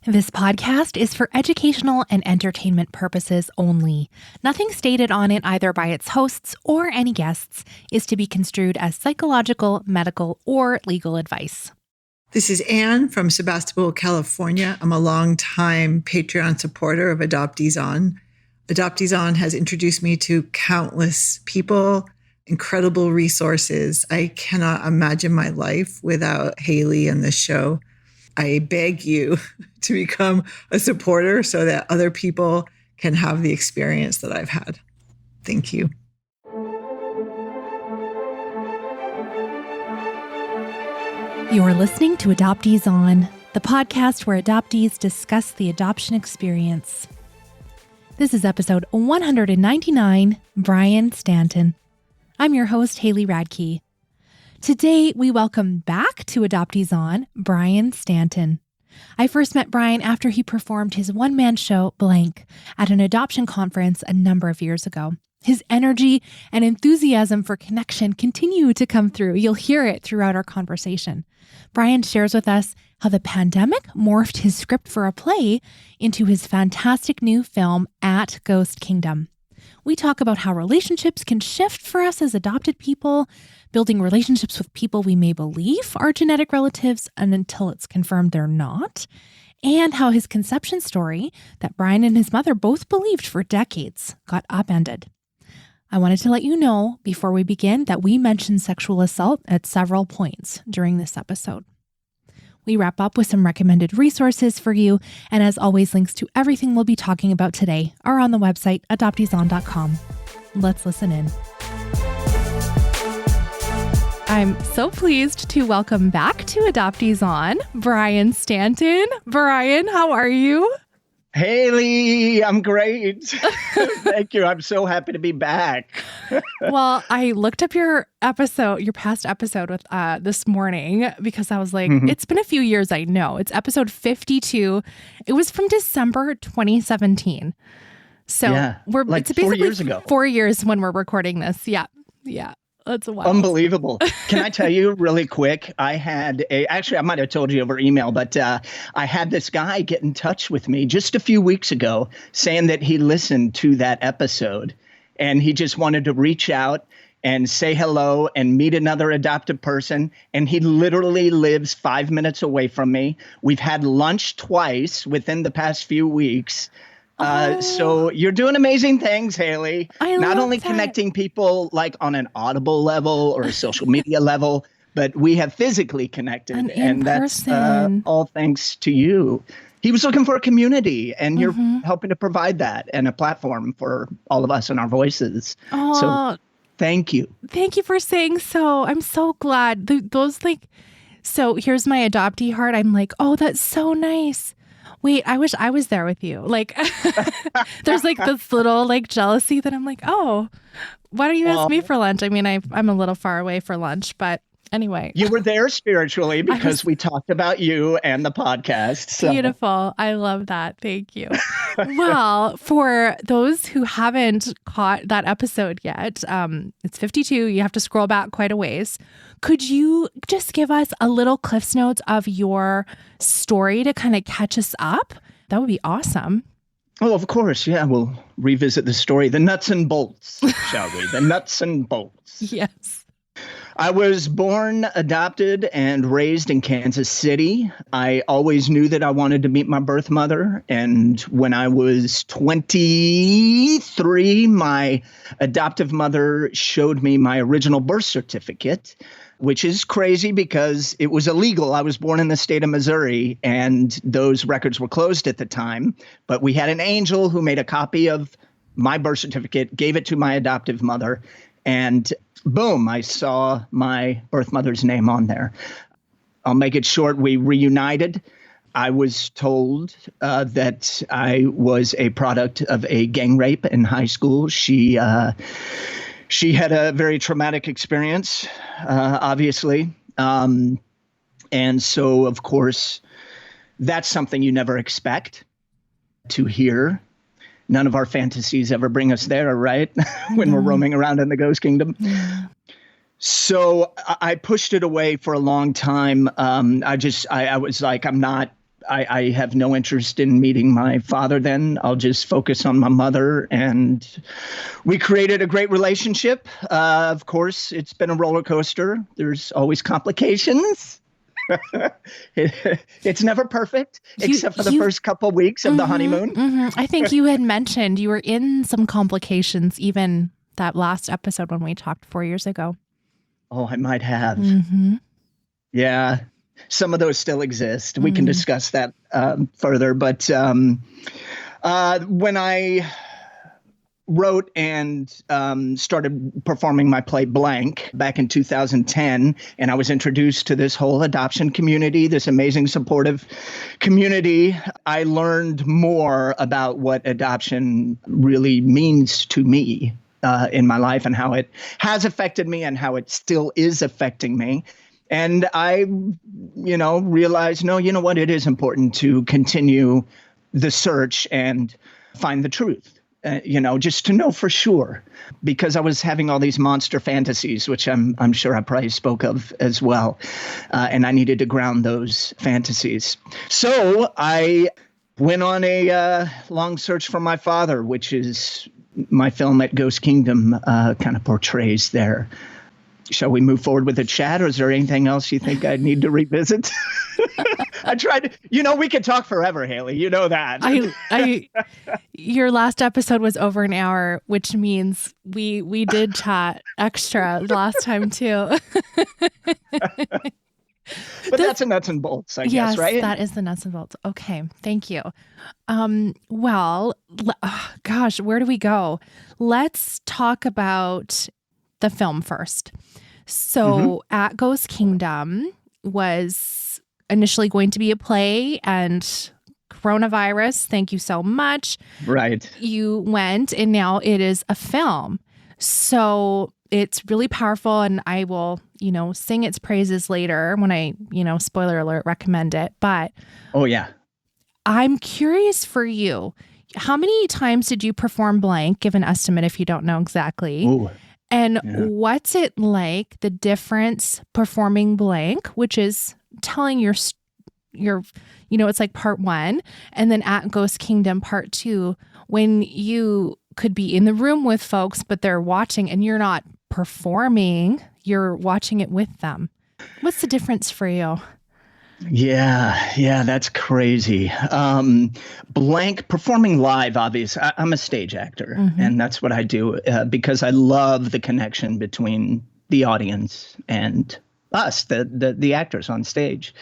This podcast is for educational and entertainment purposes only. Nothing stated on it, either by its hosts or any guests, is to be construed as psychological, medical, or legal advice. This is Anne from Sebastopol, California. I'm a longtime Patreon supporter of Adoptees On. Adoptees On has introduced me to countless people, incredible resources. I cannot imagine my life without Haley and this show. I beg you to become a supporter so that other people can have the experience that I've had. Thank you. You're listening to Adoptees On, the podcast where adoptees discuss the adoption experience. This is episode 199, Brian Stanton. I'm your host, Haley Radke. Today, we welcome back to Adoptees On, Brian Stanton. I first met Brian after he performed his one-man show, Blank, at an adoption conference a number of years ago. His energy and enthusiasm for connection continue to come through. You'll hear it throughout our conversation. Brian shares with us how the pandemic morphed his script for a play into his fantastic new film, At Ghost Kingdom. We talk about how relationships can shift for us as adopted people, building relationships with people we may believe are genetic relatives and until it's confirmed they're not, and how his conception story that Brian and his mother both believed for decades got upended. I wanted to let you know before we begin that we mentioned sexual assault at several points during this episode. We wrap up with some recommended resources for you, and as always, links to everything we'll be talking about today are on the website adopteeson.com. Let's listen in. I'm so pleased to welcome back to Adoptees On, Brian Stanton. Brian, how are you? Haley, I'm great. Thank you. I'm so happy to be back. Well, I looked up your past episode with this morning because I was like, It's been a few years, I know. It's episode 52. It was from December 2017. So yeah, it's basically 4 years ago. 4 years when we're recording this. Yeah. That's wild. Unbelievable. Can I tell you really quick? Actually, I might have told you over email, but I had this guy get in touch with me just a few weeks ago saying that he listened to that episode and he just wanted to reach out and say hello and meet another adopted person. And he literally lives 5 minutes away from me. We've had lunch twice within the past few weeks. So you're doing amazing things, Haley. Not only connecting people like on an Audible level or a social media level, but we have physically connected. And that's all thanks to you. He was looking for a community and you're helping to provide that and a platform for all of us and our voices. So thank you. Thank you for saying so. I'm so glad. So here's my adoptee heart. I'm like, oh, that's so nice. Wait, I wish I was there with you. Like, there's like this little like jealousy that I'm like, oh, why don't you ask me for lunch? I mean, I'm a little far away for lunch, but anyway. You were there spiritually because we talked about you and the podcast. So. Beautiful. I love that. Thank you. Well, for those who haven't caught that episode yet, it's 52. You have to scroll back quite a ways. Could you just give us a little Cliff's Notes of your story to kind of catch us up? That would be awesome. Oh, of course. Yeah, we'll revisit the story. The nuts and bolts, shall we? The nuts and bolts. Yes. I was born, adopted, and raised in Kansas City. I always knew that I wanted to meet my birth mother. And when I was 23, my adoptive mother showed me my original birth certificate, which is crazy because it was illegal. I was born in the state of Missouri, and those records were closed at the time. But we had an angel who made a copy of my birth certificate, gave it to my adoptive mother, and boom, I saw my birth mother's name on there. I'll make it short. We reunited. I was told that I was a product of a gang rape in high school. She had a very traumatic experience, obviously. And so, of course, that's something you never expect to hear. None of our fantasies ever bring us there, right? When we're roaming around in the ghost kingdom. Yeah. So I pushed it away for a long time. I was like, I'm not I have no interest in meeting my father then. I'll just focus on my mother. And we created a great relationship. Of course, it's been a roller coaster. There's always complications. It's never perfect, except for the first couple of weeks of the honeymoon. I think you had mentioned you were in some complications even that last episode when we talked 4 years ago. Oh, I might have. Yeah. Some of those still exist. We can discuss that further. But when I wrote and started performing my play Blank back in 2010, and I was introduced to this whole adoption community, this amazing supportive community, I learned more about what adoption really means to me in my life and how it has affected me and how it still is affecting me. And I, realized, no, you know what? It is important to continue the search and find the truth, just to know for sure, because I was having all these monster fantasies, which I'm sure I probably spoke of as well. And I needed to ground those fantasies. So I went on a long search for my father, which is my film at Ghost Kingdom kind of portrays there. Shall we move forward with the chat, or is there anything else you think I need to revisit? I tried to, we could talk forever, Haley. You know that. Your last episode was over an hour, which means we did chat extra last time too. But that's a nuts and bolts, I guess, right? Yes, that is the nuts and bolts. Okay, thank you. Gosh, where do we go? Let's talk about the film first. So At Ghost Kingdom was initially going to be a play, and coronavirus, thank you so much. Right. You went, and now it is a film. So it's really powerful, and I will, sing its praises later when I, spoiler alert, recommend it. But oh yeah, I'm curious for you. How many times did you perform Blank? Give an estimate if you don't know exactly. Ooh. And what's it like, the difference performing Blank, which is telling your, it's like part one, and then At Ghost Kingdom part two, when you could be in the room with folks, but they're watching and you're not performing, you're watching it with them. What's the difference for you? Yeah, that's crazy. Blank, performing live, obviously. I'm a stage actor, and that's what I do because I love the connection between the audience and us, the actors on stage.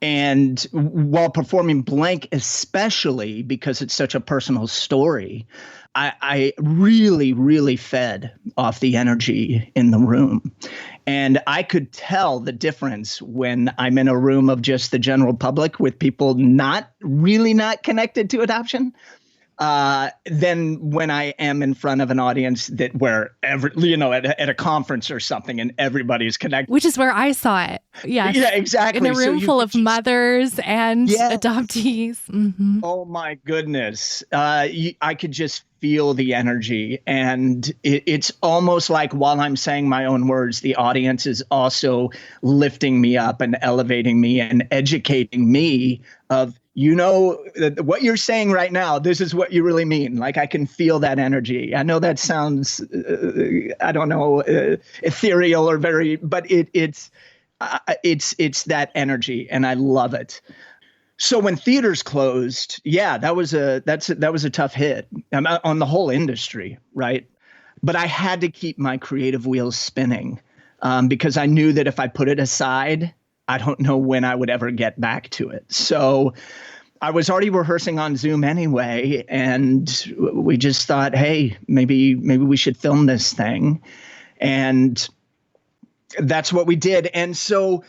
And while performing Blank, especially because it's such a personal story, I really, really fed off the energy in the room. And I could tell the difference when I'm in a room of just the general public with people not connected to adoption, than when I am in front of an audience at a conference or something and everybody's connected. Which is where I saw it. Yes. Yeah, exactly. In a room full of mothers and adoptees. Oh my goodness. I could just feel the energy. And it's almost like while I'm saying my own words, the audience is also lifting me up and elevating me and educating me of, what you're saying right now, this is what you really mean. Like, I can feel that energy. I know that sounds, ethereal or but it's that energy, and I love it. So when theaters closed, that was a tough hit on the whole industry, right? But I had to keep my creative wheels spinning because I knew that if I put it aside, I don't know when I would ever get back to it. So I was already rehearsing on Zoom anyway, and we just thought, hey, maybe we should film this thing. And that's what we did. And so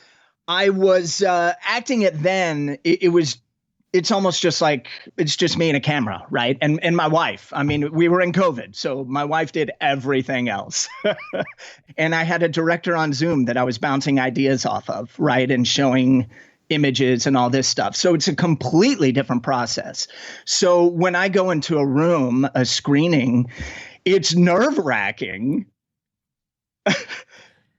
I was acting it then. It's almost just like it's just me and a camera, right? And my wife. I mean, we were in COVID, so my wife did everything else. And I had a director on Zoom that I was bouncing ideas off of, right? And showing images and all this stuff. So it's a completely different process. So when I go into a room, a screening, it's nerve-wracking.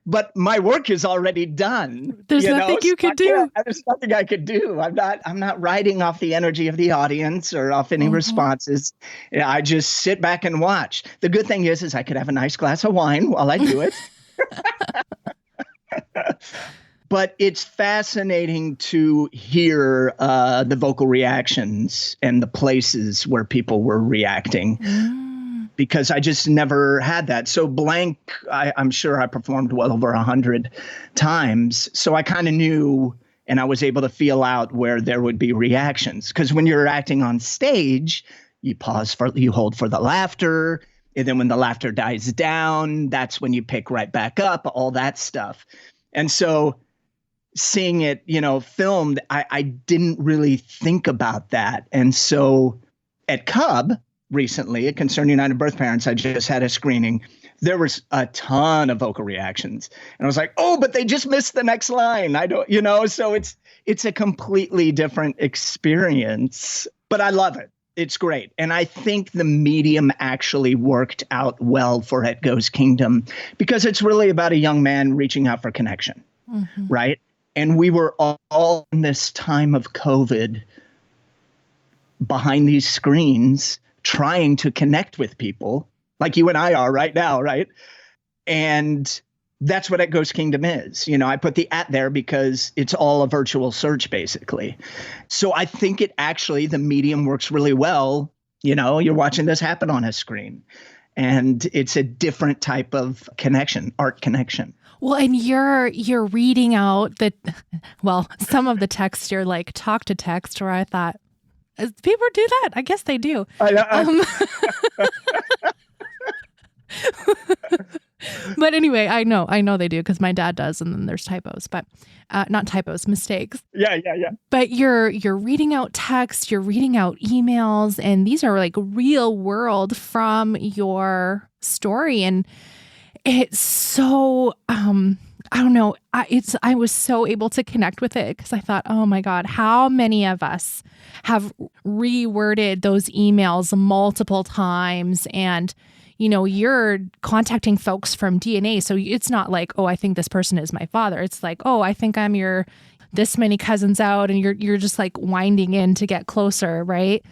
but my work is already done. There's nothing you could do. There's nothing I could do. I'm not riding off the energy of the audience or off any responses. I just sit back and watch. The good thing is I could have a nice glass of wine while I do it. But it's fascinating to hear the vocal reactions and the places where people were reacting. Because I just never had that. So blank, I'm sure I performed well over 100 times. So I kind of knew, and I was able to feel out where there would be reactions. Because when you're acting on stage, you hold for the laughter. And then when the laughter dies down, that's when you pick right back up, all that stuff. And so seeing it, filmed, I didn't really think about that. And so at Cub, recently at Concerned United Birth Parents, I just had a screening. There was a ton of vocal reactions. And I was like, oh, but they just missed the next line. So it's a completely different experience, but I love it. It's great. And I think the medium actually worked out well for It Goes Kingdom because it's really about a young man reaching out for connection, right? And we were all in this time of COVID behind these screens trying to connect with people like you and I are right now, right? And that's what It Goes Kingdom is. I put the @ there because it's all a virtual search, basically. So I think the medium works really well. You're watching this happen on a screen. And it's a different type of connection, art connection. Well, and you're reading out some of the text, you're like talk to text, where I thought, people do that? I guess they do. But anyway, I know they do because my dad does, and then there's typos, but not typos, mistakes. Yeah. But you're reading out text, you're reading out emails, and these are like real world from your story, and it's so I don't know. I was so able to connect with it because I thought, oh my God, how many of us have reworded those emails multiple times? And, you're contacting folks from DNA. So it's not like, oh, I think this person is my father. It's like, oh, I think I'm your this many cousins out, and you're just like winding in to get closer, right?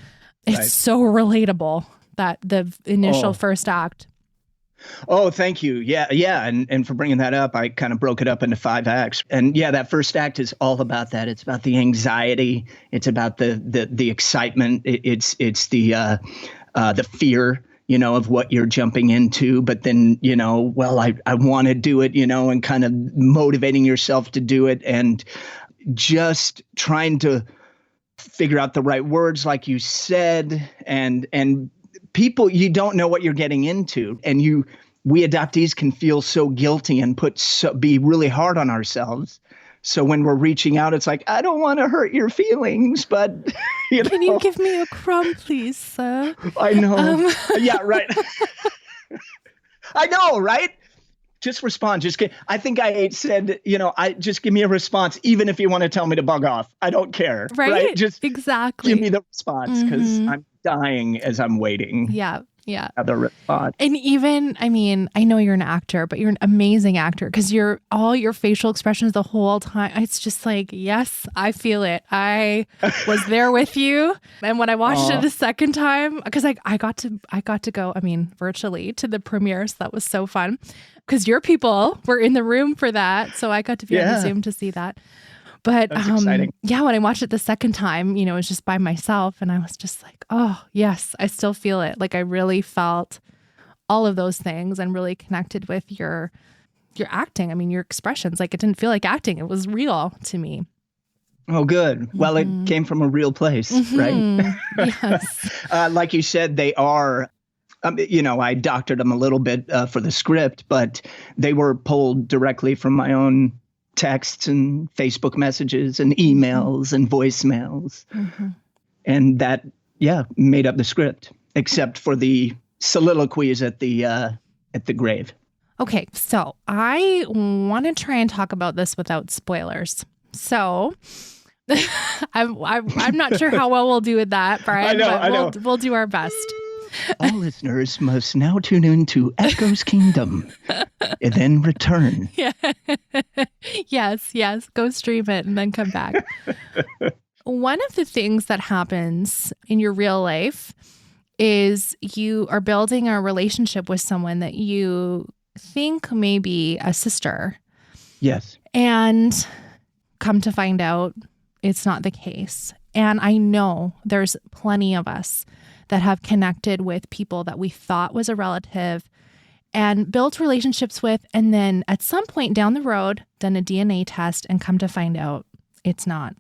It's so relatable, that the initial first act. Oh, thank you. Yeah. And for bringing that up, I kind of broke it up into 5 acts. And yeah, that first act is all about that. It's about the anxiety. It's about the excitement. It's the fear, of what you're jumping into. But then, I want to do it, and kind of motivating yourself to do it, and just trying to figure out the right words, like you said, and people, you don't know what you're getting into, and we adoptees can feel so guilty and be really hard on ourselves. So when we're reaching out, it's like, I don't want to hurt your feelings, but Can you give me a crumb, please, sir? I know. Yeah, right. I know, right? Just respond. I think I said, just give me a response, even if you want to tell me to bug off. I don't care. Right? Just exactly. Give me the response, because I'm dying as I'm waiting. Yeah. The response. And even, I know you're an actor, but you're an amazing actor, because all your facial expressions the whole time. It's just like, yes, I feel it. I was there with you. And when I watched it the second time, because I got to go, virtually to the premiere. So that was so fun, because your people were in the room for that. So I got to be on the Zoom to see that. But that's exciting. Yeah, when I watched it the second time, it was just by myself, and I was just like, oh yes, I still feel it. Like I really felt all of those things and really connected with your acting. Your expressions. Like it didn't feel like acting. It was real to me. Oh, good. Well, it came from a real place, right? Yes. Like you said, they are. I doctored them a little bit for the script, but they were pulled directly from my own texts and Facebook messages and emails and voicemails. And that, made up the script, except for the soliloquies at the grave. Okay, so I want to try and talk about this without spoilers. So I'm not sure how well we'll do with that, Brian. I know. We'll do our best. All listeners must now tune in to Echo's Kingdom and then return. Yeah. Yes. Go stream it and then come back. One of the things that happens in your real life is you are building a relationship with someone that you think may be a sister. Yes. And come to find out it's not the case. And I know there's plenty of us that have connected with people that we thought was a relative and built relationships with, and then at some point down the road, done a DNA test and come to find out it's not.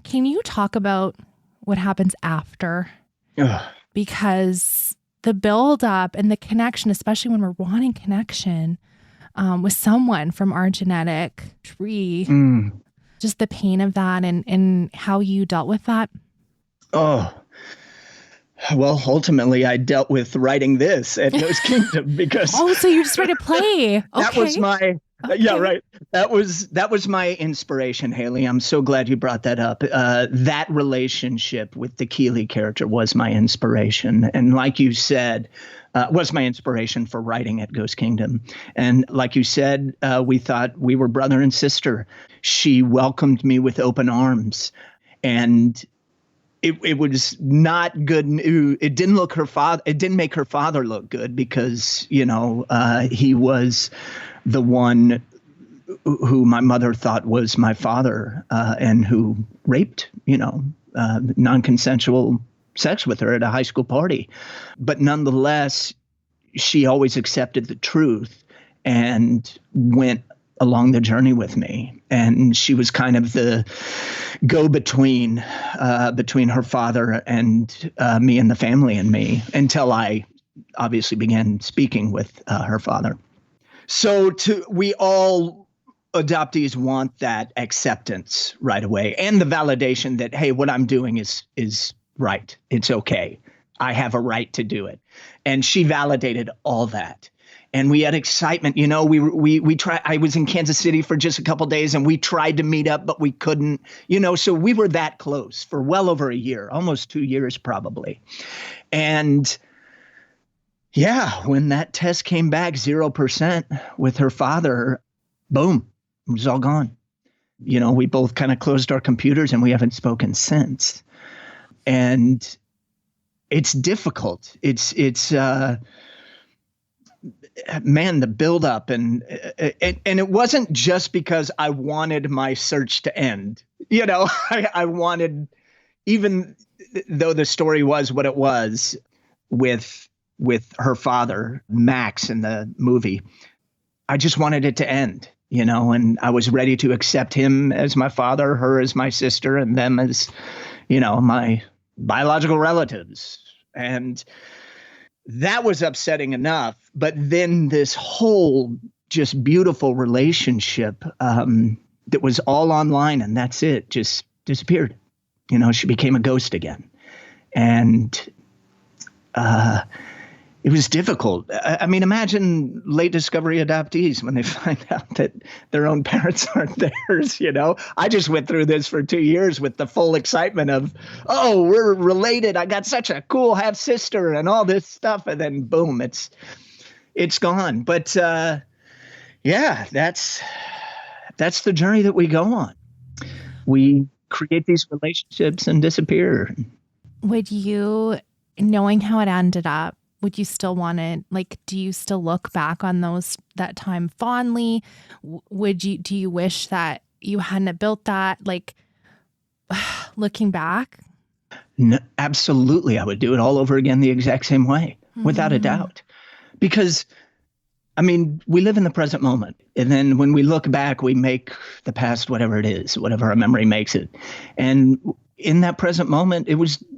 Can you talk about what happens after? Ugh. Because the buildup and the connection, especially when we're wanting connection with someone from our genetic tree, just the pain of that and how you dealt with that. Oh, well, ultimately, I dealt with writing this at Ghost Kingdom because. Oh, so you just read a play. That Okay. was my. Okay. Yeah, right. That was my inspiration, Haley. I'm so glad you brought that up. That relationship with the Keeley character was my inspiration. And like you said, was my inspiration for writing at Ghost Kingdom. And like you said, we thought we were brother and sister. She welcomed me with open arms. And it was not good news. It didn't make her father look good because, he was the one who my mother thought was my father, and who raped, non-consensual sex with her at a high school party. But nonetheless, she always accepted the truth and went along the journey with me. And she was kind of the go-between between her father and me and the family and me until I obviously began speaking with her father. So we all adoptees want that acceptance right away and the validation that, hey, what I'm doing is right. It's okay. I have a right to do it. And she validated all that. And we had excitement. We tried. I was in Kansas City for just a couple of days and we tried to meet up, but we couldn't, so we were that close for well over a year, almost 2 years probably. And yeah, when that test came back 0% with her father, boom, it was all gone. We both kind of closed our computers and we haven't spoken since. And it's difficult. It's man, the buildup and it wasn't just because I wanted my search to end. I wanted, even though the story was what it was with her father, Max, in the movie, I just wanted it to end, and I was ready to accept him as my father, her as my sister, and them as, my biological relatives. And that was upsetting enough. But then this whole just beautiful relationship that was all online and that's it, just disappeared. She became a ghost again. And it was difficult. I mean, imagine late discovery adoptees when they find out that their own parents aren't theirs, I just went through this for 2 years with the full excitement of, oh, we're related. I got such a cool half sister and all this stuff. And then boom, it's gone. But yeah, that's the journey that we go on. We create these relationships and disappear. Would you, knowing how it ended up, would you still want to, do you still look back on that time fondly? Do you wish that you hadn't built that, looking back? No, absolutely. I would do it all over again the exact same way, without a doubt. Because, we live in the present moment. And then when we look back, we make the past whatever it is, whatever our memory makes it. And in that present moment,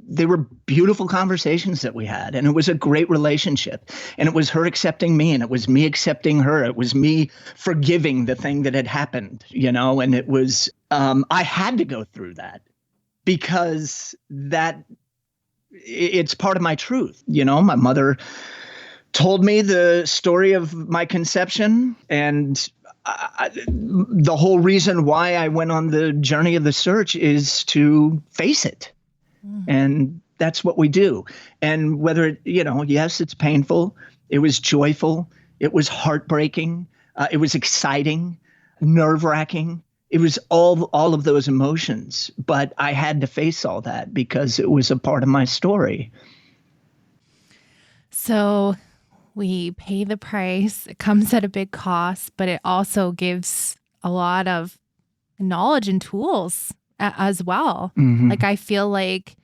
they were beautiful conversations that we had, and it was a great relationship, and it was her accepting me, and it was me accepting her. It was me forgiving the thing that had happened, and it was, I had to go through that because it's part of my truth. My mother told me the story of my conception, and the whole reason why I went on the journey of the search is to face it. And that's what we do. And whether it, yes, it's painful. It was joyful. It was heartbreaking. It was exciting, nerve-wracking. It was all of those emotions. But I had to face all that because it was a part of my story. So we pay the price. It comes at a big cost, but it also gives a lot of knowledge and tools as well. Mm-hmm. Like, I feel like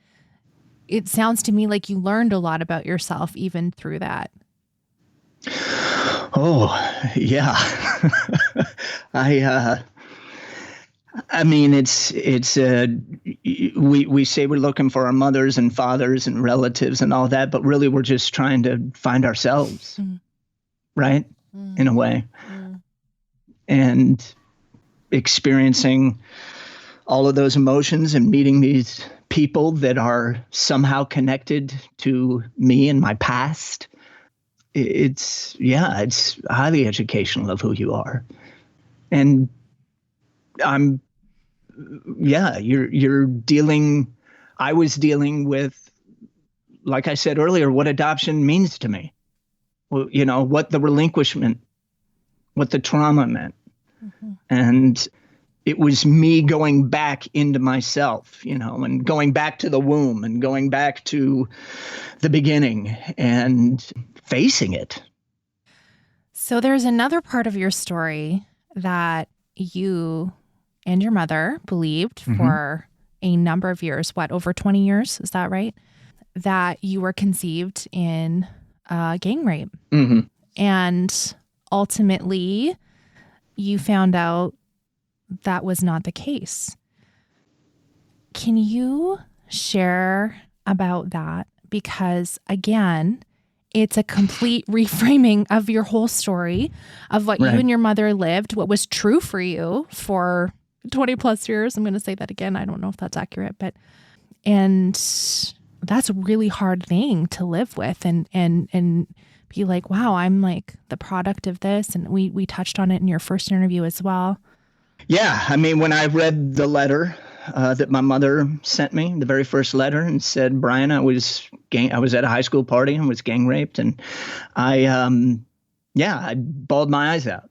it sounds to me like you learned a lot about yourself even through that. Oh, yeah. I mean, it's we say we're looking for our mothers and fathers and relatives and all that, but really we're just trying to find ourselves, right? In a way. And experiencing all of those emotions and meeting these people that are somehow connected to me and my past. It's highly educational of who you are. And I was dealing with, like I said earlier, what adoption means to me. Well, what the relinquishment, what the trauma meant. Mm-hmm. And it was me going back into myself, and going back to the womb and going back to the beginning and facing it. So there's another part of your story that you and your mother believed for a number of years, over 20 years? Is that right? That you were conceived in gang rape. Mm-hmm. And ultimately, you found out that was not the case. Can you share about that? Because again, it's a complete reframing of your whole story of what you and your mother lived, what was true for you for 20 plus years. I'm going to say that again. I don't know if that's accurate, and that's a really hard thing to live with and be like, wow, I'm like the product of this. And we touched on it in your first interview as well. Yeah. I mean, when I read the letter that my mother sent me, the very first letter, and said, Brian, I was at a high school party and was gang raped. And I bawled my eyes out,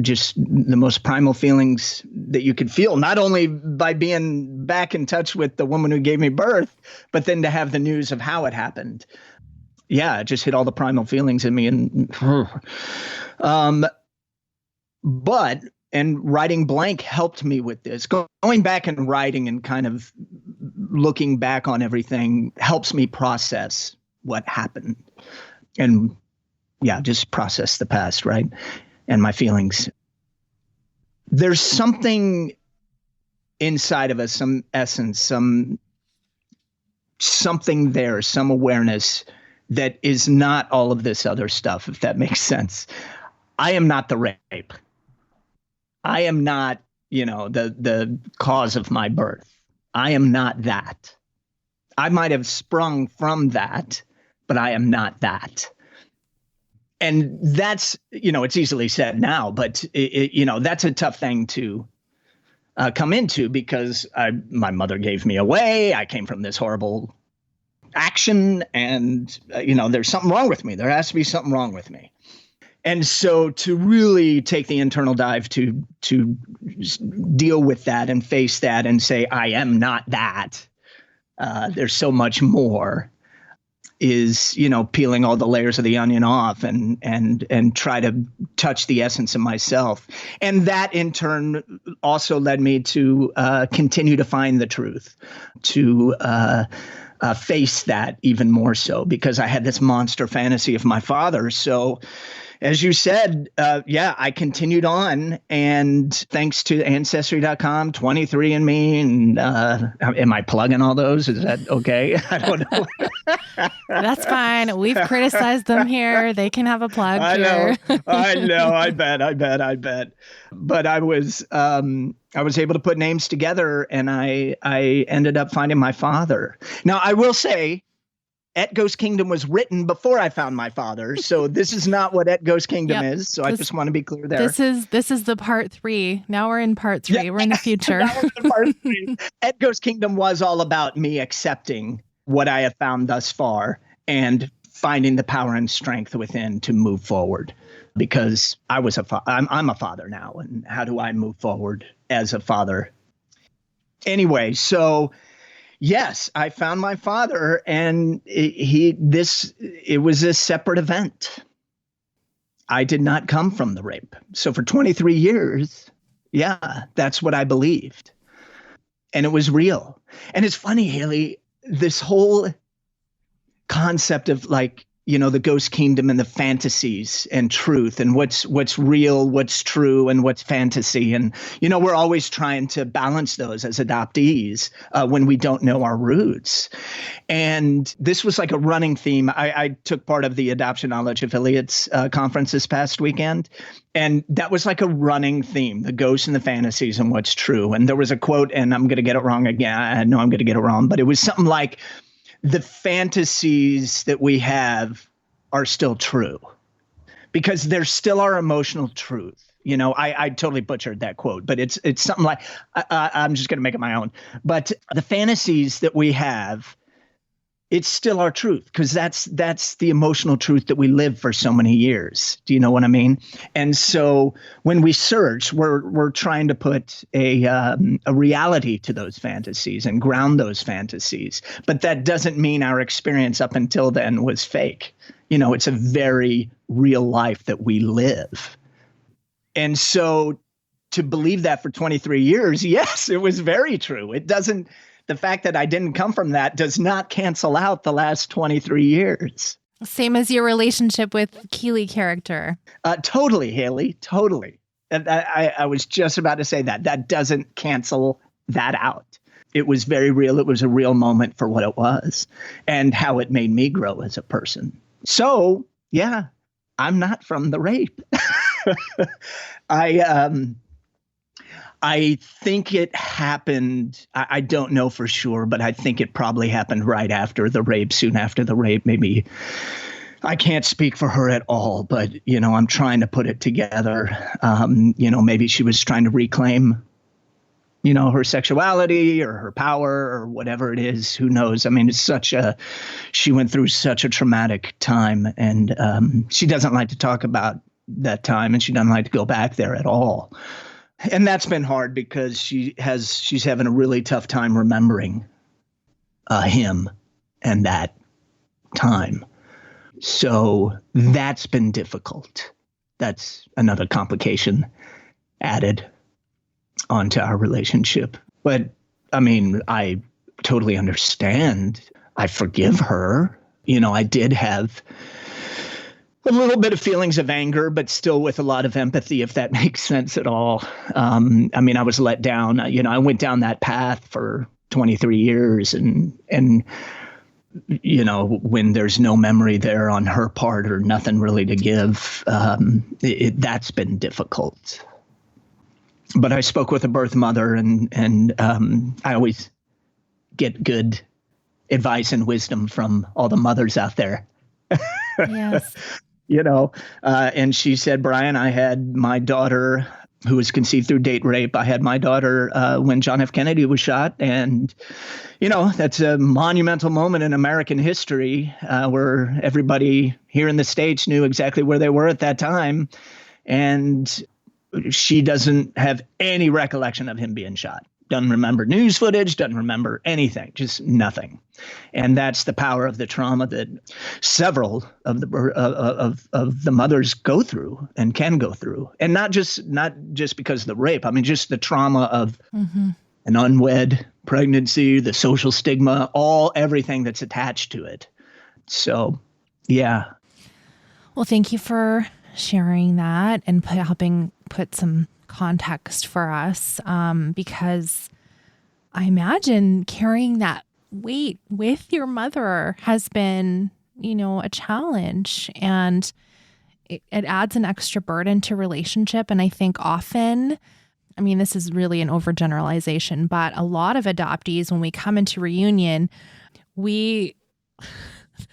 just the most primal feelings that you could feel, not only by being back in touch with the woman who gave me birth, but then to have the news of how it happened. Yeah, it just hit all the primal feelings in me. And writing blank helped me with this. Going back and writing and kind of looking back on everything helps me process what happened. And just process the past, right? And my feelings. There's something inside of us, some essence, something there, some awareness that is not all of this other stuff, if that makes sense. I am not the rape. I am not, the cause of my birth. I am not that. I might have sprung from that, but I am not that. And that's, it's easily said now, but that's a tough thing to come into because my mother gave me away. I came from this horrible action and, there's something wrong with me. There has to be something wrong with me. And so to really take the internal dive to deal with that and face that and say, I am not that. There's so much more is, peeling all the layers of the onion off and try to touch the essence of myself. And that in turn also led me to continue to find the truth, to face that even more so because I had this monster fantasy of my father. So as you said, I continued on, and thanks to Ancestry.com, 23andMe, and am I plugging all those? Is that okay? I don't know. That's fine. We've criticized them here. They can have a plug here. I know. I bet. But I was able to put names together, and I ended up finding my father. Now, I will say, At Ghost Kingdom was written before I found my father. So this is not what At Ghost Kingdom is. So I just want to be clear there. This is the part 3. Now we're in part 3. Yeah. We're in the future. Now we're in part 3. At Ghost Kingdom was all about me accepting what I have found thus far and finding the power and strength within to move forward. Because I'm a father now, and how do I move forward as a father? Anyway, so yes, I found my father, and it was a separate event. I did not come from the rape. So for 23 years, yeah, that's what I believed. And it was real. And it's funny, Haley, this whole concept of like, you know, the ghost kingdom and the fantasies and truth and what's real, what's true, and what's fantasy. And, you know, we're always trying to balance those as adoptees when we don't know our roots. And this was like a running theme. I took part of the Adoption Knowledge Affiliates conference this past weekend. And that was like a running theme, the ghosts and the fantasies and what's true. And there was a quote, and I'm going to get it wrong again. I know I'm going to get it wrong, but it was something like, the fantasies that we have are still true because they're still our emotional truth. You know, I totally butchered that quote, but it's something like, I'm just going to make it my own. But the fantasies that we have, it's still our truth because that's the emotional truth that we live for so many years. Do you know what I mean? And so when we search, we're trying to put a reality to those fantasies and ground those fantasies. But that doesn't mean our experience up until then was fake. You know, it's a very real life that we live. And so to believe that for 23 years, yes, it was very true. The fact that I didn't come from that does not cancel out the last 23 years. Same as your relationship with Keeley character. Totally, Haley. Totally. I was just about to say that. That doesn't cancel that out. It was very real. It was a real moment for what it was and how it made me grow as a person. So, yeah, I'm not from the rape. I think it happened. I don't know for sure, but I think it probably happened right after the rape, soon after the rape. Maybe I can't speak for her at all, but, you know, I'm trying to put it together. You know, maybe she was trying to reclaim, you know, her sexuality or her power or whatever it is. Who knows? I mean, she went through such a traumatic time, and she doesn't like to talk about that time, and she doesn't like to go back there at all. And that's been hard because she's having a really tough time remembering him and that time. So that's been difficult. That's another complication added onto our relationship. But I mean, I totally understand. I forgive her. You know, I did have a little bit of feelings of anger, but still with a lot of empathy, if that makes sense at all. I mean, I was let down. You know, I went down that path for 23 years and you know, when there's no memory there on her part or nothing really to give, that's been difficult. But I spoke with a birth mother and I always get good advice and wisdom from all the mothers out there. Yes. You know, and she said, Brian, I had my daughter who was conceived through date rape. I had my daughter when John F. Kennedy was shot. And, you know, that's a monumental moment in American history where everybody here in the States knew exactly where they were at that time. And she doesn't have any recollection of him being shot. Doesn't remember news footage, doesn't remember anything, just nothing. And that's the power of the trauma that several of the mothers go through and can go through. And not just because of the rape. I mean, just the trauma of an unwed pregnancy, the social stigma, everything that's attached to it. So, yeah. Well, thank you for sharing that and helping put some context for us, because I imagine carrying that weight with your mother has been, you know, a challenge, and it adds an extra burden to relationship. And I think often, I mean, this is really an overgeneralization, but a lot of adoptees, when we come into reunion,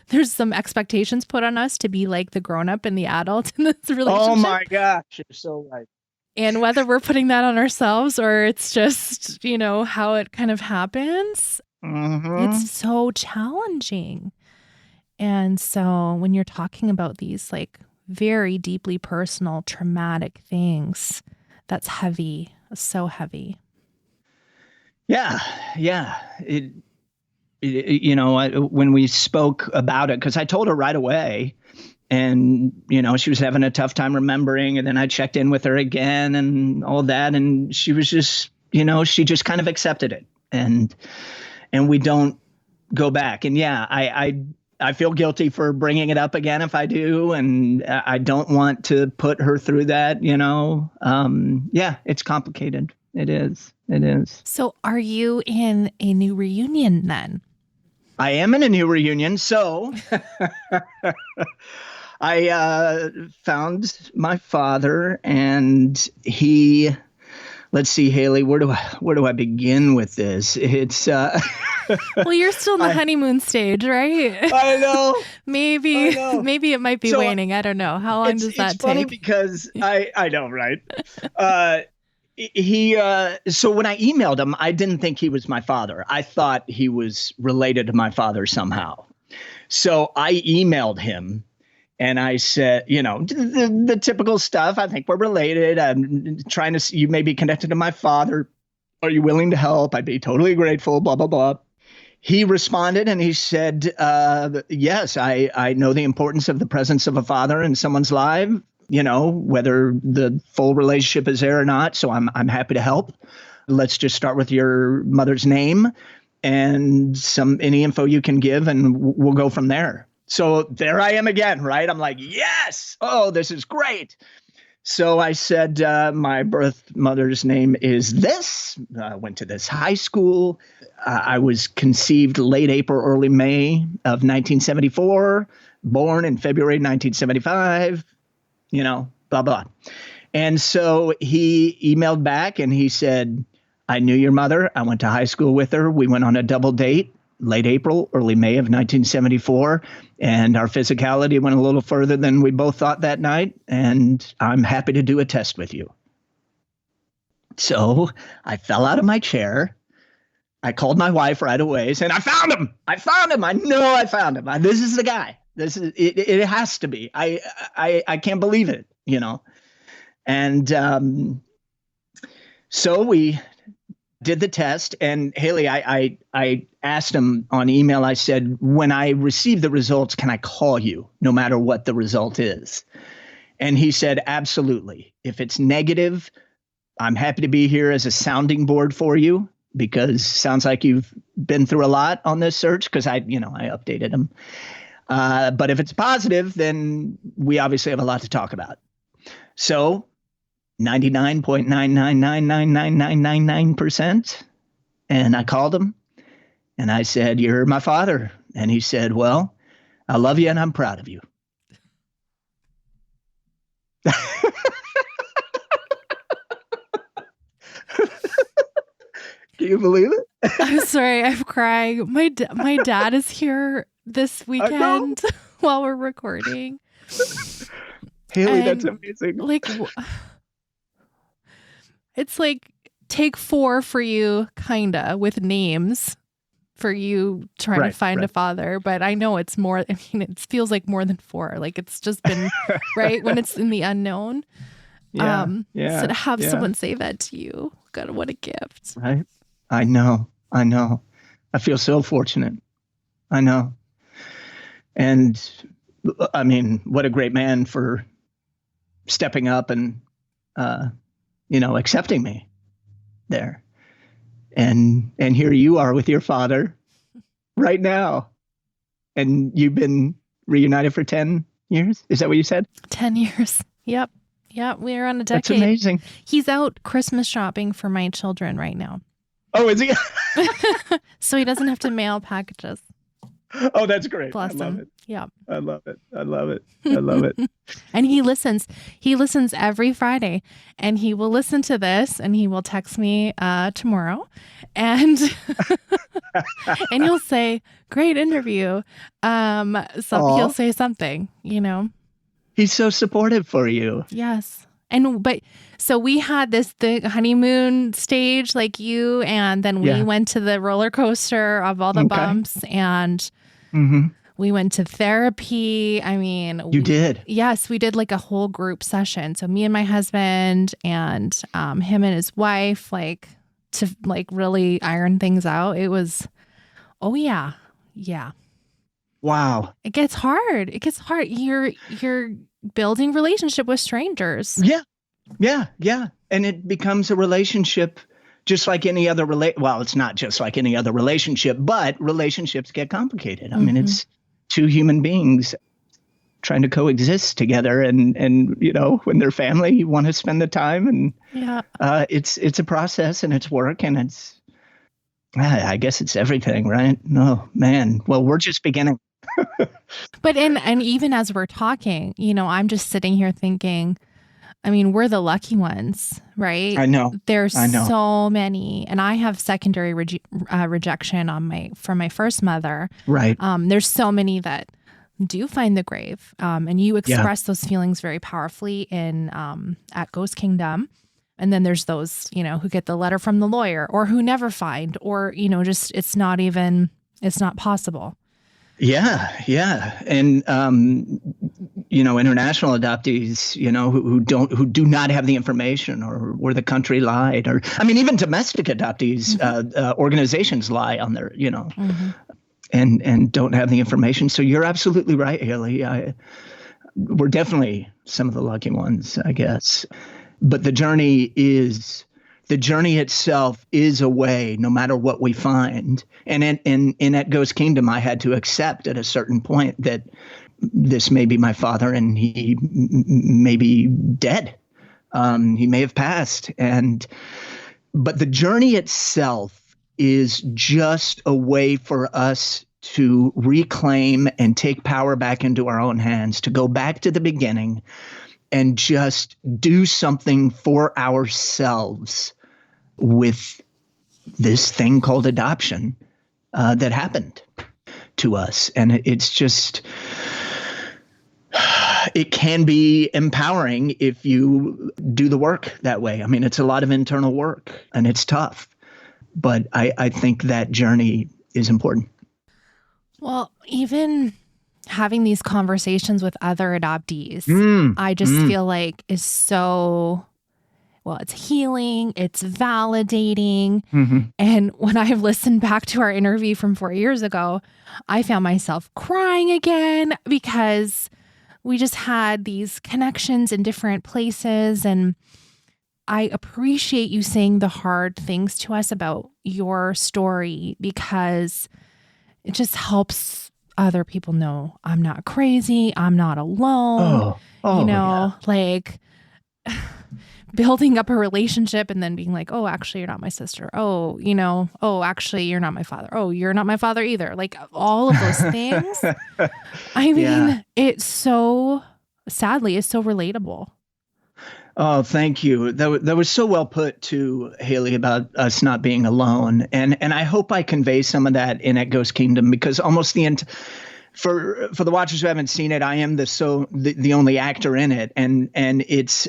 there's some expectations put on us to be like the grown-up and the adult in this relationship. Oh my gosh, you're so right. And whether we're putting that on ourselves or it's just, how it kind of happens, it's so challenging. And so when you're talking about these like very deeply personal, traumatic things, that's heavy, so heavy. Yeah. When we spoke about it, because I told her right away, and, she was having a tough time remembering. And then I checked in with her again and all that. And she was just, she just kind of accepted it. And we don't go back. And yeah, I feel guilty for bringing it up again if I do. And I don't want to put her through that, Yeah, it's complicated. It is. So are you in a new reunion then? I am in a new reunion. So I found my father, and he, let's see, Haley, where do I begin with this? It's well, you're still in the honeymoon stage, right? I know. Maybe it might be waning. I don't know. How long does that take? It's funny because I know, right? So when I emailed him, I didn't think he was my father. I thought he was related to my father somehow. So I emailed him and I said, the typical stuff. I think we're related. I'm trying to see, you may be connected to my father. Are you willing to help? I'd be totally grateful, blah, blah, blah. He responded and he said, yes, I know the importance of the presence of a father in someone's life. Whether the full relationship is there or not. So I'm happy to help. Let's just start with your mother's name and any info you can give, and we'll go from there. So there I am again, right? I'm like, yes. Oh, this is great. So I said, my birth mother's name is this. I went to this high school. I was conceived late April, early May of 1974, born in February 1975. Blah, blah. And so he emailed back and he said, I knew your mother. I went to high school with her. We went on a double date, late April, early May of 1974. And our physicality went a little further than we both thought that night. And I'm happy to do a test with you. So I fell out of my chair. I called my wife right away saying, I found him. I know I found him. This is the guy. This is it. It has to be. I can't believe it, And so we did the test. And Haley, I asked him on email. I said, when I receive the results, can I call you no matter what the result is? And he said, absolutely. If it's negative, I'm happy to be here as a sounding board for you, because sounds like you've been through a lot on this search, because I updated him. But if it's positive, then we obviously have a lot to talk about. So 99.9999999%. And I called him and I said, you're my father. And he said, well, I love you and I'm proud of you. Can you believe it? I'm sorry, I'm crying. My dad is here this weekend while we're recording. Haley, that's amazing. Like, it's like take 4 for you, kinda, with names for you trying to find a father. But I know it's more. I mean, it feels like more than 4. Like it's just been right when it's in the unknown. So to have someone say that to you, God, what a gift. Right. I know. I feel so fortunate. I know. And I mean, what a great man for stepping up and, accepting me there. And here you are with your father right now. And you've been reunited for 10 years? Is that what you said? 10 years. Yep. Yeah, we're on a decade. That's amazing. He's out Christmas shopping for my children right now. Oh, is he? So he doesn't have to mail packages. Oh, that's great. Bless I love him. it. Yeah. I love it. I love it. I love it. And he listens. He listens every Friday, and he will listen to this, and he will text me tomorrow, and and he'll say, "Great interview." He'll say something, He's so supportive for you. Yes. So we had the honeymoon stage like you, and then we went to the roller coaster of all the bumps, and we went to therapy. I mean, you did. Yes, we did like a whole group session. So me and my husband and him and his wife, to really iron things out. It was, yeah. Wow. It gets hard. You're building relationship with strangers. Yeah. And it becomes a relationship just like any other well, it's not just like any other relationship, but relationships get complicated. I mean, it's two human beings trying to coexist together, and when they're family, you want to spend the time, and it's a process, and it's work, and it's I guess it's everything, right? No, man. Well, we're just beginning. But and even as we're talking, I'm just sitting here thinking, I mean, we're the lucky ones, right? I know. There's so many, and I have secondary rejection from my first mother. Right. There's so many that do find the grave, and you express those feelings very powerfully at Ghost Kingdom. And then there's those, who get the letter from the lawyer, or who never find, or just it's not possible. Yeah. And, international adoptees, who do not have the information, or where the country lied, or, I mean, even domestic adoptees, organizations lie on their, and don't have the information. So you're absolutely right, Haley. We're definitely some of the lucky ones, I guess. But the journey itself is a way, no matter what we find. And at Ghost Kingdom, I had to accept at a certain point that this may be my father, and he may be dead. He may have passed. But the journey itself is just a way for us to reclaim and take power back into our own hands, to go back to the beginning and just do something for ourselves with this thing called adoption that happened to us. And it's just, it can be empowering if you do the work that way. I mean, it's a lot of internal work, and it's tough, but I think that journey is important. Well, even having these conversations with other adoptees, I just feel like is so, it's healing, it's validating. And when I've listened back to our interview from 4 years ago, I found myself crying again, because we just had these connections in different places. And I appreciate you saying the hard things to us about your story, because it just helps other people know I'm not crazy. I'm not alone. Building up a relationship and then being like, oh, actually, you're not my sister. Oh, actually, you're not my father. Oh, you're not my father either. Like all of those things. I mean, it's so, sadly, it's so relatable. Oh, thank you. That was so well put too, Haley, about us not being alone. And I hope I convey some of that in At Ghost Kingdom, because almost for the watchers who haven't seen it, I am the only actor in it. And it's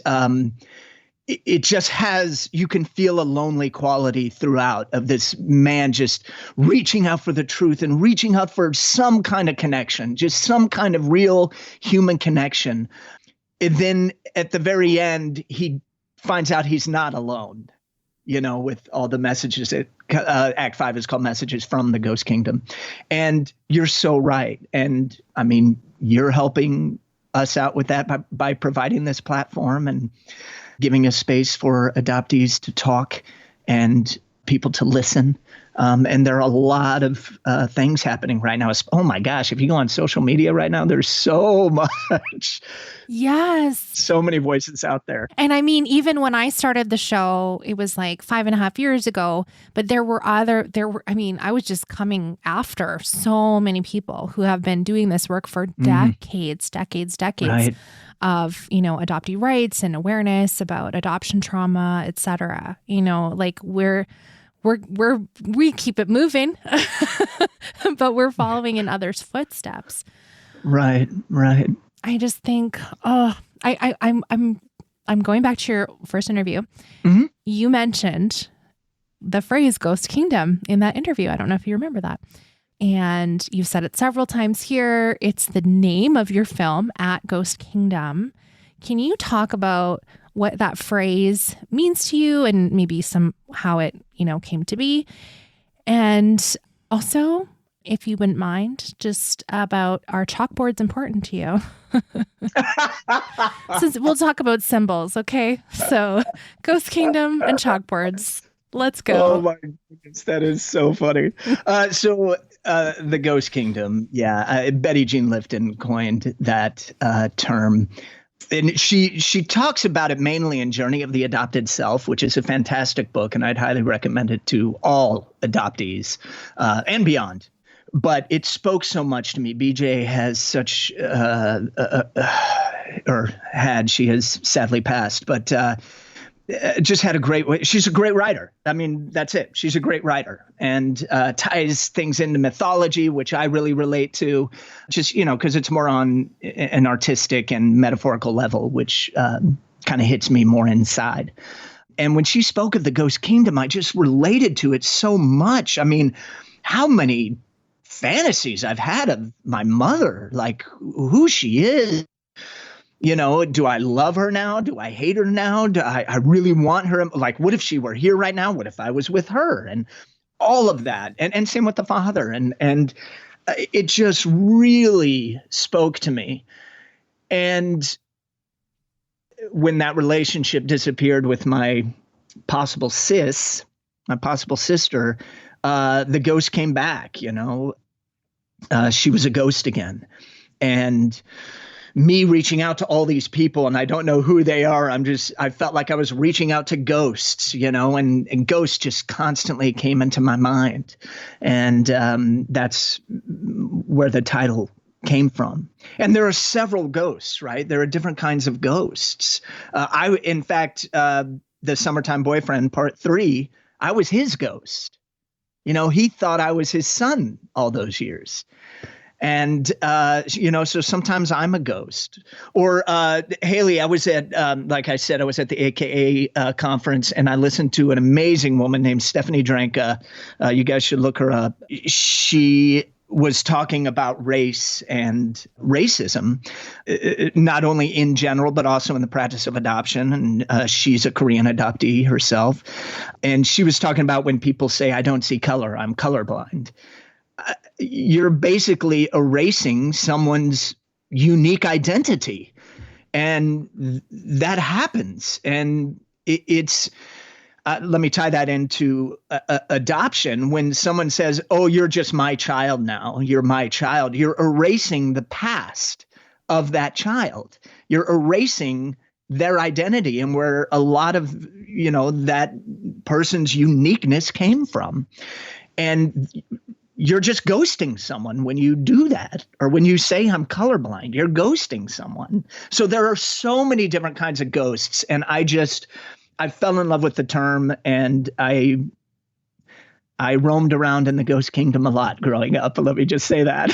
it just has, you can feel a lonely quality throughout of this man just reaching out for the truth and reaching out for some kind of connection, just some kind of real human connection. And then at the very end, he finds out he's not alone, with all the messages. Act 5 is called Messages from the Ghost Kingdom. And you're so right. And I mean, you're helping us out with that by providing this platform and giving a space for adoptees to talk and people to listen And there are a lot of things happening right now. Oh my gosh, if you go on social media right now, there's so much. Yes. So many voices out there. And I mean, even when I started the show, it was like 5.5 years ago, but I was just coming after so many people who have been doing this work for decades Right. of, adoptee rights and awareness about adoption trauma, et cetera. Like we keep it moving, but we're following in others' footsteps. Right. I just think, I'm going back to your first interview. Mm-hmm. You mentioned the phrase ghost kingdom in that interview. I don't know if you remember that. And you've said it several times here. It's the name of your film, At Ghost Kingdom. Can you talk about what that phrase means to you and maybe how it, came to be? And also, if you wouldn't mind, just about are chalkboards important to you? Since we'll talk about symbols, okay? So, Ghost Kingdom and chalkboards. Let's go. Oh my goodness, that is so funny. The Ghost Kingdom, Betty Jean Lifton coined that term. And she talks about it mainly in Journey of the Adopted Self, which is a fantastic book, and I'd highly recommend it to all adoptees and beyond. But it spoke so much to me. BJ has such, she has sadly passed, but just had a great way. She's a great writer. I mean, that's it. She's a great writer and ties things into mythology, which I really relate to, just, because it's more on an artistic and metaphorical level, which kind of hits me more inside. And when she spoke of the Ghost Kingdom, I just related to it so much. I mean, how many fantasies I've had of my mother, like who she is. Do I love her now? Do I hate her now? Do I really want her? Like, what if she were here right now? What if I was with her? And all of that. And same with the father. And it just really spoke to me. And when that relationship disappeared with my possible sister, the ghost came back, she was a ghost again. And me reaching out to all these people, and I don't know who they are. I felt like I was reaching out to ghosts, and ghosts just constantly came into my mind. And that's where the title came from. And there are several ghosts, right? There are different kinds of ghosts. In fact, the Summertime Boyfriend Part 3, I was his ghost. He thought I was his son all those years. And, so sometimes I'm a ghost. Or Haley, I was at, like I said, I was at the AKA conference, and I listened to an amazing woman named Stephanie Dranka. You guys should look her up. She was talking about race and racism, not only in general, but also in the practice of adoption. And she's a Korean adoptee herself. And she was talking about when people say, I don't see color, I'm colorblind. You're basically erasing someone's unique identity. And that happens. And it's let me tie that into adoption. When someone says, oh, you're just my child now, you're my child, you're erasing the past of that child. You're erasing their identity and where a lot of, that person's uniqueness came from. And you're just ghosting someone when you do that, or when you say I'm colorblind, you're ghosting someone. So there are so many different kinds of ghosts. And I fell in love with the term, and I roamed around in the ghost kingdom a lot growing up. Let me just say that.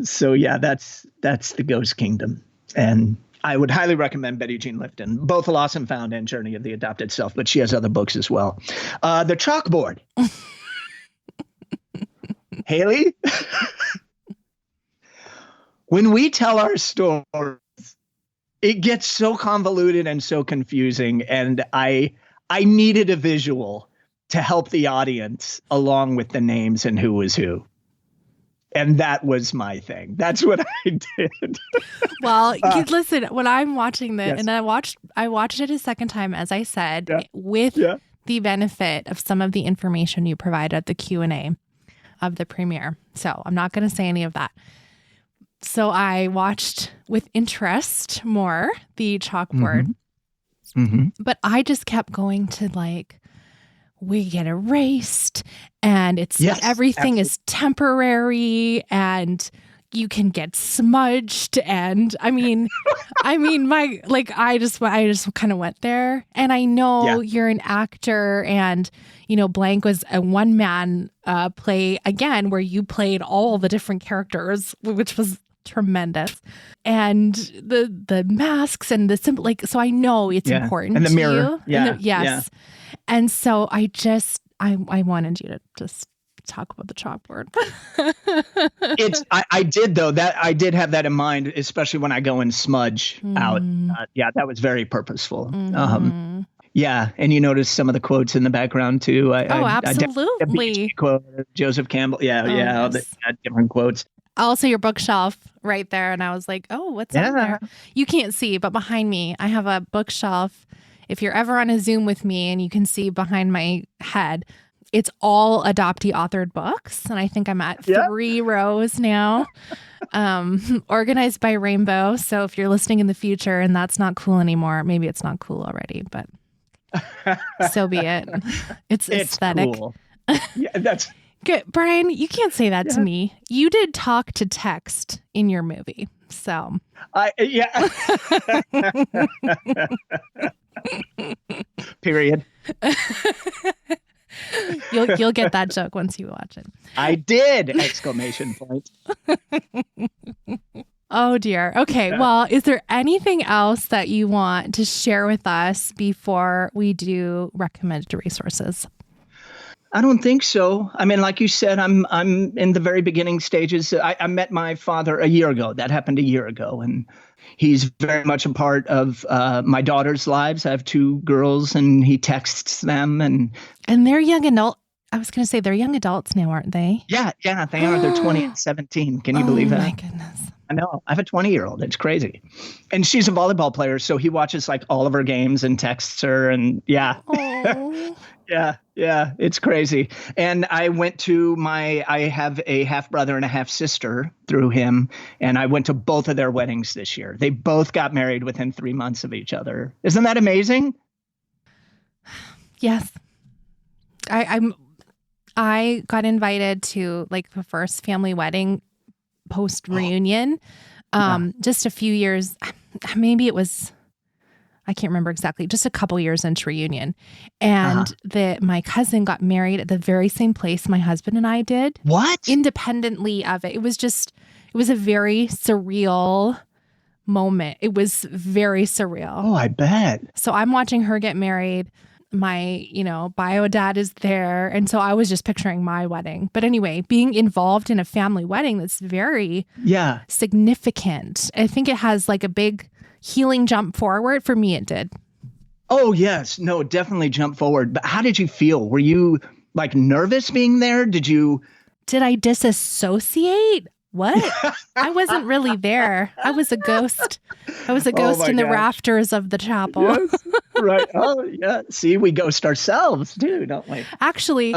So yeah, that's the ghost kingdom. And I would highly recommend Betty Jean Lifton, both Lost and Found and Journey of the Adopted Self, but she has other books as well. The chalkboard. Haley, when we tell our stories, it gets so convoluted and so confusing. And I needed a visual to help the audience along with the names and who was who. And that was my thing. That's what I did. Well, listen, when I'm watching this, and I watched it a second time, as I said, with the benefit of some of the information you provided at the Q&A of the premiere. So I'm not going to say any of that. So I watched with interest more the chalkboard, but I just kept going to like, we get erased and it's everything is temporary and you can get smudged. And I mean, I just kind of went there, and I know you're an actor, and, Blank was a one-man play again, where you played all the different characters, which was tremendous. And the masks and the symbol, so I know it's important and the mirror. to you. Yes. And so I wanted you to just talk about the chalkboard. I did though, that I did have that in mind, especially when I go and smudge out. That was very purposeful. Yeah. And you notice some of the quotes in the background too. Absolutely. A quote, Joseph Campbell. All the different quotes. Also your bookshelf right there. And I was like, oh, what's on there? You can't see, but behind me, I have a bookshelf. If you're ever on a Zoom with me and you can see behind my head, it's all adoptee authored books. And I think I'm at 3 rows now, organized by Rainbow. So if you're listening in the future and that's not cool anymore, maybe it's not cool already, but so be it. It's aesthetic. Cool. Yeah, that's good. Brian, you can't say that to me. You did talk to text in your movie. So period. You'll get that joke once you watch it. I did! Exclamation point. Oh dear. Okay. Well, is there anything else that you want to share with us before we do recommended resources? I don't think so. I mean, like you said, I'm in the very beginning stages. I met my father a year ago. That happened a year ago, and he's very much a part of my daughter's lives. I have 2 girls, and he texts them, and they're young adult. I was going to say they're young adults now, aren't they? Yeah, they are. They're 20 and 17. Can you believe that? Oh my goodness. I know. I have a 20-year-old. It's crazy. And she's a volleyball player, so he watches like all of her games and texts her, and Yeah, it's crazy. And I went to I have a half brother and a half sister through him, and I went to both of their weddings this year. They both got married within 3 months of each other. Isn't that amazing? Yes. I got invited to like the first family wedding post reunion, just a few years, maybe it was, I can't remember exactly, just a couple years into reunion. And my cousin got married at the very same place my husband and I did. What? Independently of it. It was a very surreal moment. It was very surreal. Oh, I bet. So I'm watching her get married. My, bio dad is there. And so I was just picturing my wedding. But anyway, being involved in a family wedding, that's very significant. I think it has like a big healing jump forward. For me, it did. Oh, yes. No, definitely jump forward. But how did you feel? Were you like nervous being there? Did I disassociate? What? I wasn't really there. I was a ghost. I was a ghost in the rafters of the chapel. Yes, right. Oh, yeah. See, we ghost ourselves too, don't we? Actually,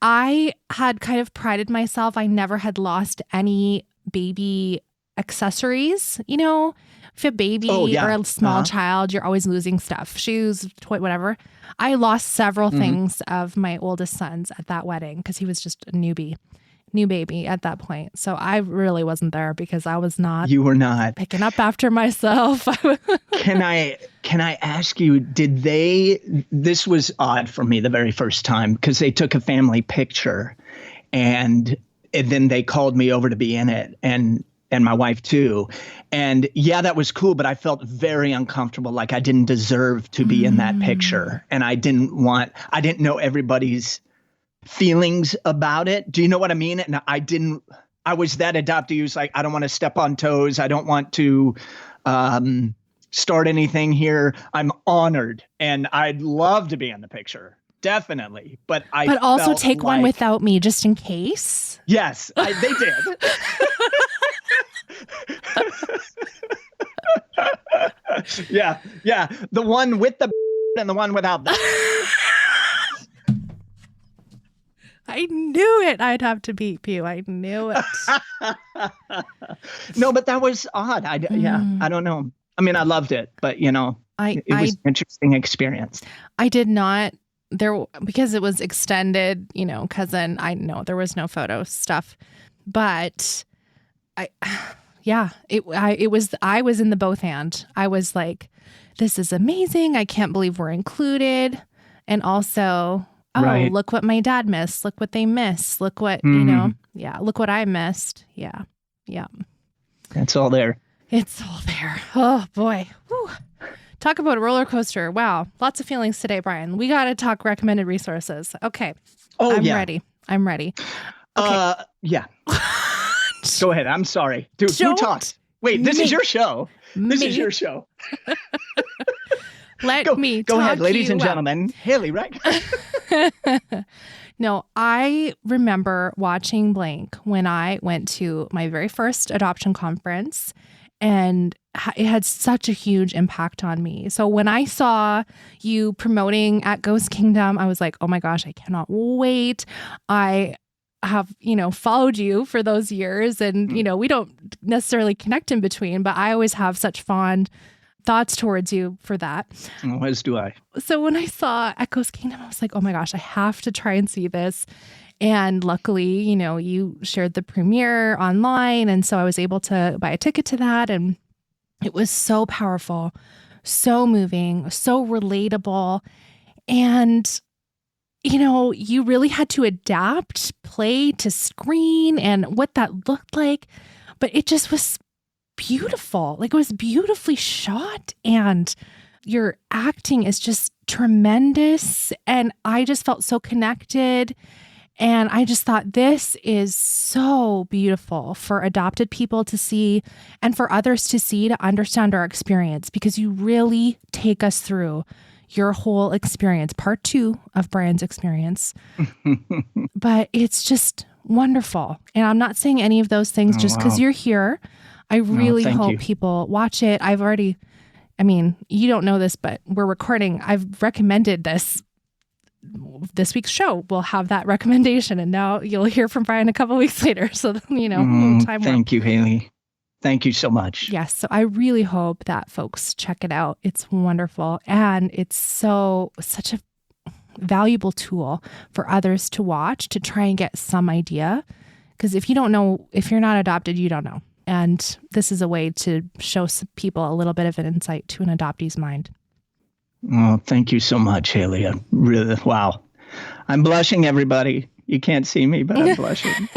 I had kind of prided myself. I never had lost any baby accessories. If you have a baby or a small child, you're always losing stuff, shoes, toy, whatever. I lost several things of my oldest son's at that wedding because he was just a new baby at that point. So I really wasn't there because I was not. You were not picking up after myself. Can I ask you, this was odd for me the very first time because they took a family picture and then they called me over to be in it and my wife too. And that was cool, but I felt very uncomfortable. Like I didn't deserve to be in that picture. And I didn't know everybody's feelings about it. Do you know what I mean? And I was that adoptee who's like, I don't want to step on toes. I don't want to start anything here. I'm honored and I'd love to be in the picture. Definitely. But also take one without me just in case. Yes, they did. Yeah. The one with the and the one without the. knew it. I'd have to beep you. I knew it. No, but that was odd. I don't know. I mean, I loved it, but it was an interesting experience. I did not because it was extended, cousin. I know there was no photo stuff, but I was in the both hand. I was like, this is amazing. I can't believe we're included. And also, right. Look what my dad missed. Look what they missed. Look what, look what I missed. Yeah. Yeah. It's all there. It's all there. Oh boy. Whew. Talk about a roller coaster. Wow. Lots of feelings today, Brian. We got to talk recommended resources. Okay. Oh, I'm ready. Okay. Yeah. Go ahead. I'm sorry. Dude, who talks? Wait, this is your show. This is your show. Let me go ahead, ladies and gentlemen. Haley, right? No, I remember watching Blank when I went to my very first adoption conference, and it had such a huge impact on me. So when I saw you promoting at Ghost Kingdom, I was like, oh my gosh, I cannot wait. I have, followed you for those years, and, we don't necessarily connect in between, but I always have such fond thoughts towards you for that. As do I. So when I saw at Ghost Kingdom, I was like, oh my gosh, I have to try and see this. And luckily, you shared the premiere online. And so I was able to buy a ticket to that. And it was so powerful, so moving, so relatable. And, you really had to adapt play to screen and what that looked like. But it just was beautiful. Like, it was beautifully shot, and your acting is just tremendous. And I just felt so connected. And I just thought, this is so beautiful for adopted people to see and for others to see, to understand our experience, because you really take us through your whole experience, part 2 of Brian's experience. But it's just wonderful. And I'm not saying any of those things just because you're here. I really hope people watch it. You don't know this, but we're recording. I've recommended this week's show. We'll have that recommendation, and now you'll hear from Brian a couple weeks later. So, time. Thank you, Haley. Thank you so much. Yes. So I really hope that folks check it out. It's wonderful. And it's such a valuable tool for others to watch, to try and get some idea. Because if you're not adopted, you don't know. And this is a way to show some people a little bit of an insight to an adoptee's mind. Oh, thank you so much, Haley. Really, wow. I'm blushing, everybody. You can't see me, but I'm blushing.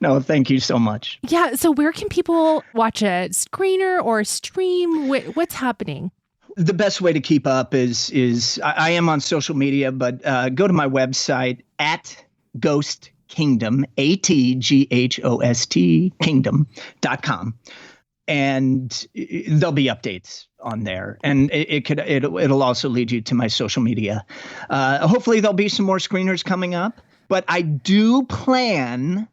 No, thank you so much. Yeah. So where can people watch a screener or stream? What's happening? The best way to keep up is I am on social media, but go to my website at Ghost Kingdom, ATGHOST Kingdom.com. And there'll be updates on there. And it'll also lead you to my social media. Hopefully there'll be some more screeners coming up, but I do plan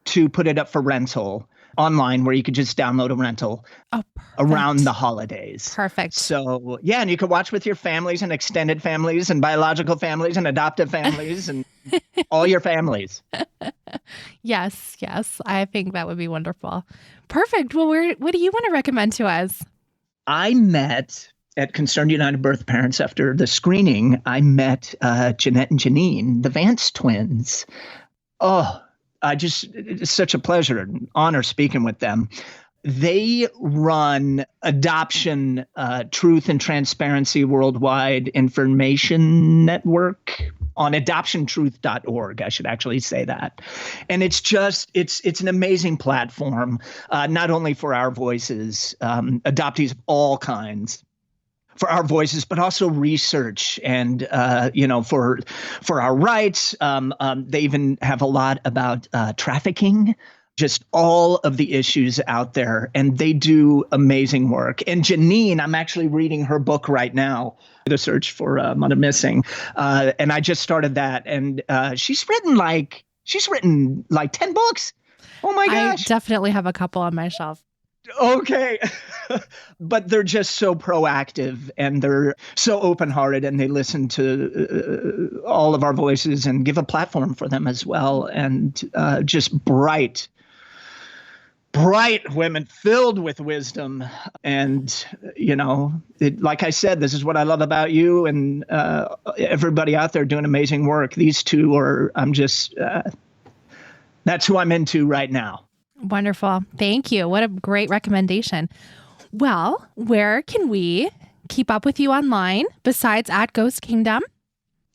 to put it up for rental online, where you could just download a rental around the holidays. Perfect. So, yeah, and you could watch with your families and extended families and biological families and adoptive families and all your families. Yes. I think that would be wonderful. Perfect. Well, what do you want to recommend to us? I met at Concerned United Birth Parents after the screening. I met Jeanette and Janine, the Vance twins. Oh, it's such a pleasure and honor speaking with them. They run Adoption Truth and Transparency Worldwide Information Network on adoptiontruth.org. I should actually say that. And it's an amazing platform, not only for our voices, adoptees of all kinds, for our voices, but also research and, for our rights. They even have a lot about trafficking, just all of the issues out there. And they do amazing work. And Janine, I'm actually reading her book right now, The Search for Mother Missing. And I just started that. And she's written like 10 books. Oh my gosh. I definitely have a couple on my shelf. Okay. But they're just so proactive and they're so open-hearted and they listen to all of our voices and give a platform for them as well. And just bright women filled with wisdom. And, like I said, this is what I love about you and everybody out there doing amazing work. These two that's who I'm into right now. Wonderful. Thank you. What a great recommendation. Well, where can we keep up with you online besides at Ghost Kingdom?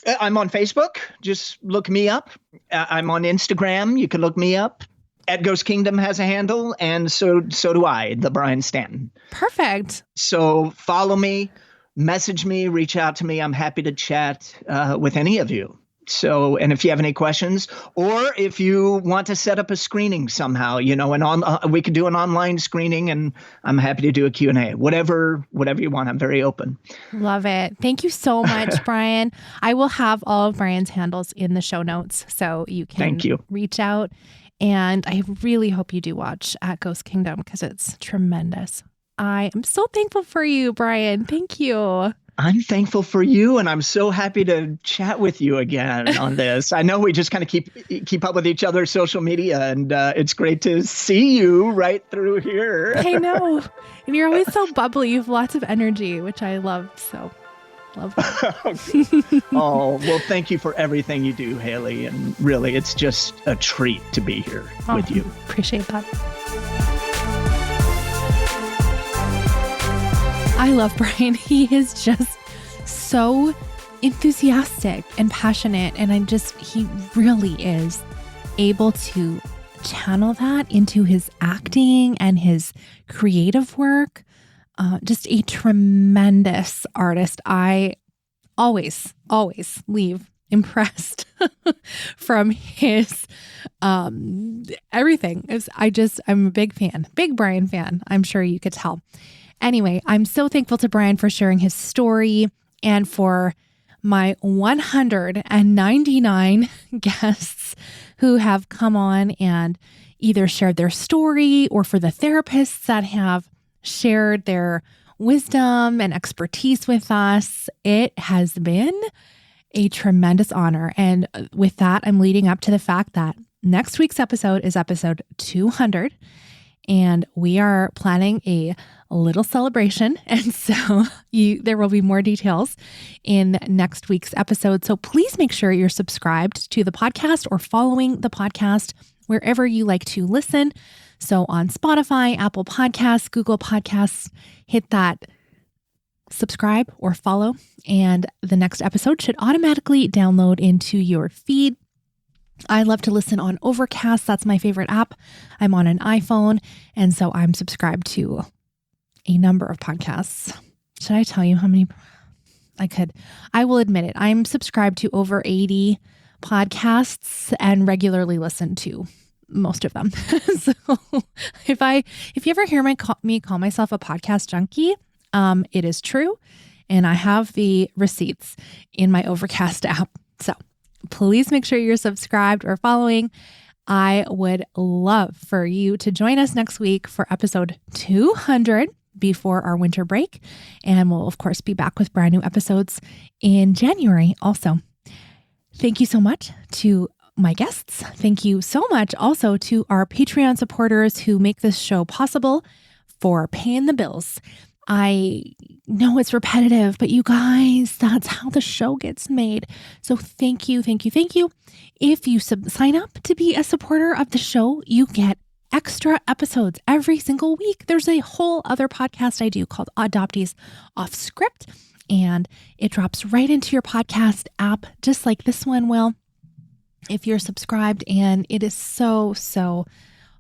I'm on Facebook. Just look me up. I'm on Instagram. You can look me up. At Ghost Kingdom has a handle, and so do I, the Brian Stanton. Perfect. So follow me, message me, reach out to me. I'm happy to chat with any of you. So, and if you have any questions, or if you want to set up a screening somehow, we could do an online screening, and I'm happy to do a Q&A, whatever you want. I'm very open. Love it. Thank you so much, Brian. I will have all of Brian's handles in the show notes, so you can reach out. And I really hope you do watch at Ghost Kingdom because it's tremendous. I am so thankful for you, Brian. Thank you. I'm thankful for you, and I'm so happy to chat with you again on this. I know we just kind of keep up with each other's social media, and it's great to see you right through here. I know. And you're always so bubbly. You have lots of energy, which I love. So love that. Oh, well, thank you for everything you do, Haley. And really, it's just a treat to be here with you. Appreciate that. I love Brian. He is just so enthusiastic and passionate. And he really is able to channel that into his acting and his creative work. Just a tremendous artist. I always leave impressed from his everything. I'm a big fan, big Brian fan. I'm sure you could tell. Anyway, I'm so thankful to Brian for sharing his story and for my 199 guests who have come on and either shared their story, or for the therapists that have shared their wisdom and expertise with us. It has been a tremendous honor. And with that, I'm leading up to the fact that next week's episode is episode 200. And we are planning a little celebration. And so there will be more details in next week's episode. So please make sure you're subscribed to the podcast or following the podcast wherever you like to listen. So on Spotify, Apple Podcasts, Google Podcasts, hit that subscribe or follow, and the next episode should automatically download into your feed. I love to listen on Overcast. That's my favorite app. I'm on an iPhone, and so I'm subscribed to a number of podcasts. Should I tell you how many? I will admit it. I'm subscribed to over 80 podcasts and regularly listen to most of them. So if you ever hear me call myself a podcast junkie, it is true. And I have the receipts in my Overcast app. So please make sure you're subscribed or following. I would love for you to join us next week for episode 200 before our winter break. And we'll, of course, be back with brand new episodes in January also. Thank you so much to my guests. Thank you so much also to our Patreon supporters who make this show possible, for paying the bills. I know it's repetitive, but you guys, that's how the show gets made. So thank you, thank you, thank you. If you sign up to be a supporter of the show, you get extra episodes every single week. There's a whole other podcast I do called Adoptees Off Script, and it drops right into your podcast app, just like this one will, if you're subscribed. And it is so, so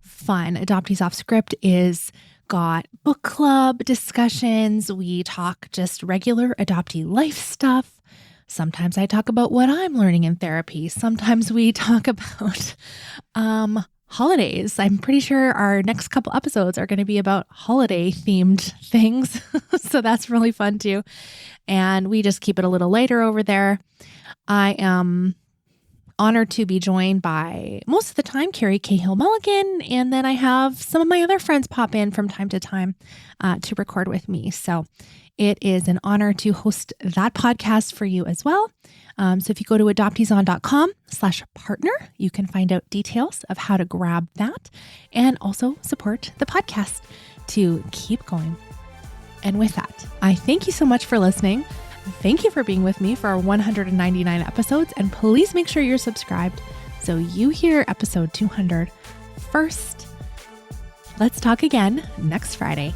fun. Adoptees Off Script is got book club discussions. We talk just regular adoptee life stuff. Sometimes I talk about what I'm learning in therapy. Sometimes we talk about holidays. I'm pretty sure our next couple episodes are going to be about holiday themed things. So that's really fun too. And we just keep it a little lighter over there. I am Honored to be joined by, most of the time, Carrie Cahill Mulligan. And then I have some of my other friends pop in from time to time to record with me. So it is an honor to host that podcast for you as well. So if you go to adopteeson.com/partner, you can find out details of how to grab that and also support the podcast to keep going. And with that, I thank you so much for listening. Thank you for being with me for our 199 episodes. And please make sure you're subscribed so you hear episode 200 first. Let's talk again next Friday.